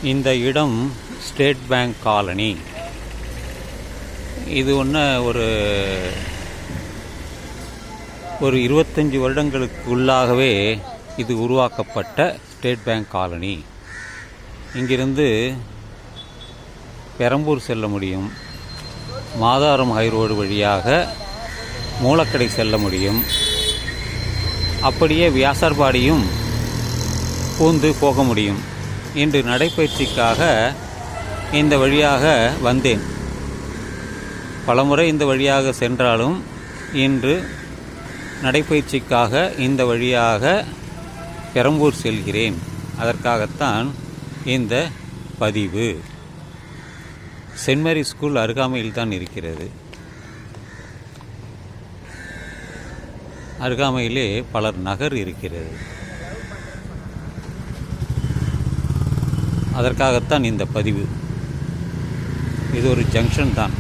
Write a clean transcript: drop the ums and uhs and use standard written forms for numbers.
இந்த இடம் state bank colony. இது ஒரு 25 வருடங்களுக்குள்ளாகவே இது உருவாக்கப்பட்ட ஸ்டேட் பேங்க் காலனி. இங்கிருந்து பெரம்பூர் செல்ல முடியும், மாதாரம் ஹைரோடு வழியாக மூலக்கடை செல்ல முடியும், அப்படியே வியாசார்பாடியும் பூந்து போக முடியும். இன்று நடைப்பயிற்சிக்காக இந்த வழியாக வந்தேன். பலமுறை இந்த வழியாக சென்றாலும் இன்று நடைப்பயிற்சிக்காக இந்த வழியாக பெரம்பூர் செல்கிறேன். அதற்காகத்தான் இந்த பதிவு. சென்ட் மேரி ஸ்கூல் அருகாமையில் தான் இருக்கிறது. அருகாமையிலே பலர் நகர் இருக்கிறது. அதற்காகத்தான் இந்த பதிவு. இது ஒரு ஜங்ஷன் தான்.